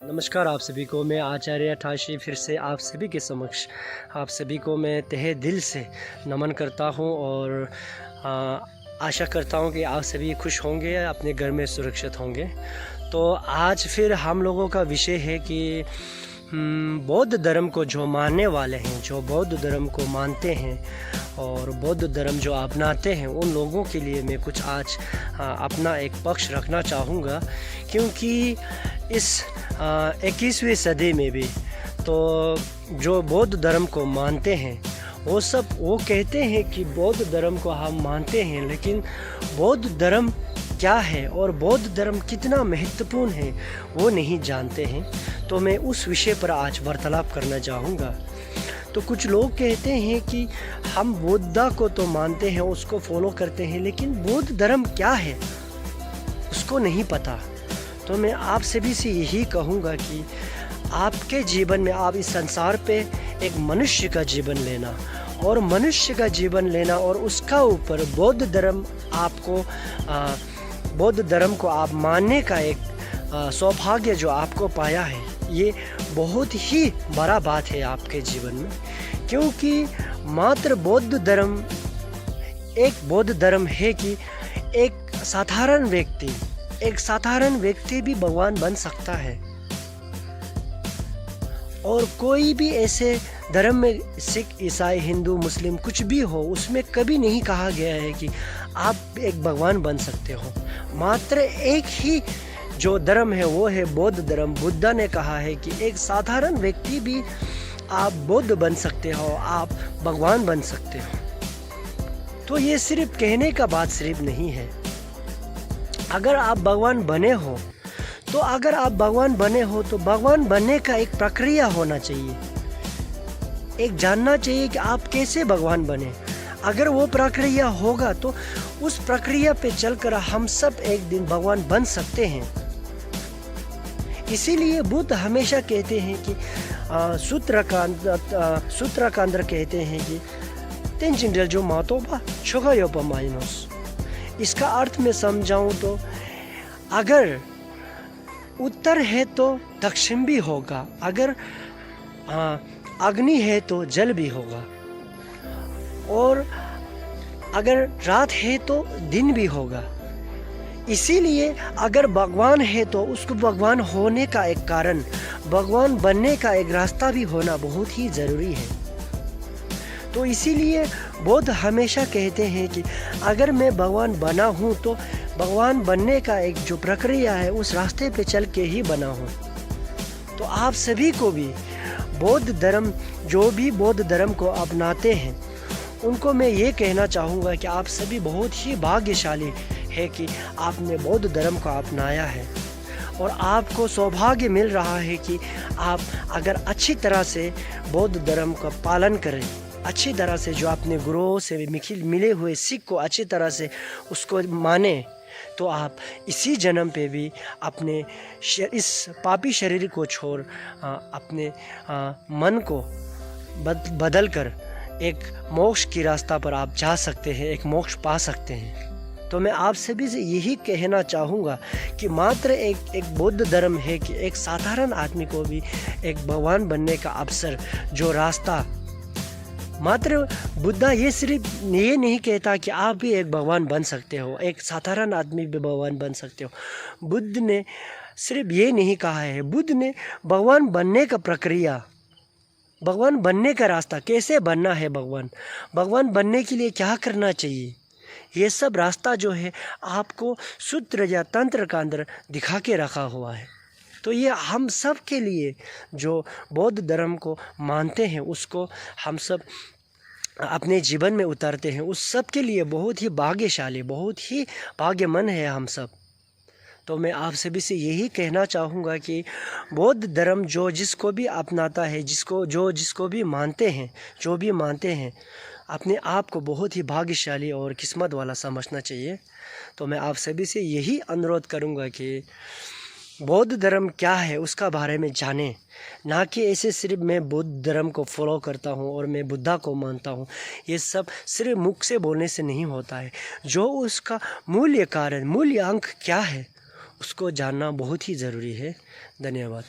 नमस्कार आप सभी को। मैं आचार्य ठाशी फिर से आप सभी के समक्ष आप सभी को मैं तहे दिल से नमन करता हूं और आशा करता हूं कि आप सभी खुश होंगे, अपने घर में सुरक्षित होंगे। तो आज फिर हम लोगों का विषय है कि बौद्ध धर्म को जो मानने वाले हैं, जो बौद्ध धर्म को मानते हैं और बौद्ध धर्म जो अपनाते हैं, उन लोगों के लिए मैं कुछ आज अपना एक पक्ष रखना चाहूँगा। क्योंकि इस 21वीं सदी में भी तो जो बौद्ध धर्म को मानते हैं वो कहते हैं कि बौद्ध धर्म को हम मानते हैं, लेकिन बौद्ध धर्म क्या है और बौद्ध धर्म कितना महत्वपूर्ण है वो नहीं जानते हैं। तो मैं उस विषय पर आज वार्तालाप करना चाहूँगा। तो कुछ लोग कहते हैं कि हम बुद्धा को तो मानते हैं, उसको फॉलो करते हैं, लेकिन बौद्ध धर्म क्या है उसको नहीं पता। तो मैं आप सभी से यही कहूँगा कि आपके जीवन में आप इस संसार पे एक मनुष्य का जीवन लेना और मनुष्य का जीवन लेना और उसका ऊपर बौद्ध धर्म बौद्ध धर्म को आप मानने का एक सौभाग्य जो आपको पाया है, ये बहुत ही बड़ा बात है आपके जीवन में। क्योंकि मात्र बौद्ध धर्म है कि एक साधारण व्यक्ति भी भगवान बन सकता है। और कोई भी ऐसे धर्म में, सिख, ईसाई, हिंदू, मुस्लिम कुछ भी हो, उसमें कभी नहीं कहा गया है कि आप एक भगवान बन सकते हो। मात्र एक ही जो धर्म है वो है बौद्ध धर्म। बुद्धा ने कहा है कि एक साधारण व्यक्ति भी आप बौद्ध बन सकते हो, आप भगवान बन सकते हो। तो ये सिर्फ कहने का बात सिर्फ नहीं है। अगर आप भगवान बने हो तो भगवान बनने का एक प्रक्रिया होना चाहिए, एक जानना चाहिए कि आप कैसे भगवान बने। अगर वो प्रक्रिया होगा तो उस प्रक्रिया पे चलकर हम सब एक दिन भगवान बन सकते हैं। इसीलिए बुद्ध हमेशा कहते हैं कि सूत्र का अंदर कहते हैं कि तेंजिंडल जो मातोबा छोगायोपा माइनोस। इसका अर्थ में समझाऊं तो अगर उत्तर है तो दक्षिण भी होगा, अगर अग्नि है तो जल भी होगा, और अगर रात है तो दिन भी होगा। इसीलिए अगर भगवान है तो उसको भगवान होने का एक कारण, भगवान बनने का एक रास्ता भी होना बहुत ही ज़रूरी है। तो इसीलिए बौद्ध हमेशा कहते हैं कि अगर मैं भगवान बना हूँ तो भगवान बनने का एक जो प्रक्रिया है उस रास्ते पे चल के ही बना हूँ। तो आप सभी को भी जो भी बौद्ध धर्म को अपनाते हैं उनको मैं ये कहना चाहूँगा कि आप सभी बहुत ही भाग्यशाली है कि आपने बौद्ध धर्म को अपनाया है और आपको सौभाग्य मिल रहा है कि आप अगर अच्छी तरह से बौद्ध धर्म का पालन करें, अच्छी तरह से जो अपने गुरुओं से मिले हुए सीख को अच्छी तरह से उसको माने, तो आप इसी जन्म पे भी अपने इस पापी शरीर को छोड़ अपने मन को बदल कर एक मोक्ष की रास्ता पर आप जा सकते हैं, एक मोक्ष पा सकते हैं। तो मैं आप सभी से यही कहना चाहूँगा कि मात्र एक बौद्ध धर्म है कि एक साधारण आदमी को भी एक भगवान बनने का अवसर, जो रास्ता, मात्र बुद्धा ये सिर्फ ये नहीं कहता कि आप भी एक भगवान बन सकते हो, एक साधारण आदमी भी भगवान बन सकते हो। बुद्ध ने सिर्फ ये नहीं कहा है, बुद्ध ने भगवान बनने का प्रक्रिया, भगवान बनने का रास्ता, कैसे बनना है भगवान बनने के लिए क्या करना चाहिए, ये सब रास्ता जो है आपको सूत्र या तंत्र का अंदर दिखा के रखा हुआ है। तो ये हम सब के लिए जो बौद्ध धर्म को मानते हैं, उसको हम सब अपने जीवन में उतारते हैं, उस सब के लिए बहुत ही भाग्यशाली, बहुत ही भाग्यमन है हम सब। तो मैं आप सभी से यही कहना चाहूँगा कि बौद्ध धर्म जो जिसको भी अपनाता है, जिसको भी मानते हैं, अपने आप को बहुत ही भाग्यशाली और किस्मत वाला समझना चाहिए। तो मैं आप सभी से यही अनुरोध करूँगा कि बौद्ध धर्म क्या है उसका बारे में जानें, ना कि ऐसे सिर्फ मैं बौद्ध धर्म को फॉलो करता हूँ और मैं बुद्धा को मानता हूँ। ये सब सिर्फ मुख से बोलने से नहीं होता है। जो उसका मूल्य अंक क्या है उसको जानना बहुत ही ज़रूरी है। धन्यवाद।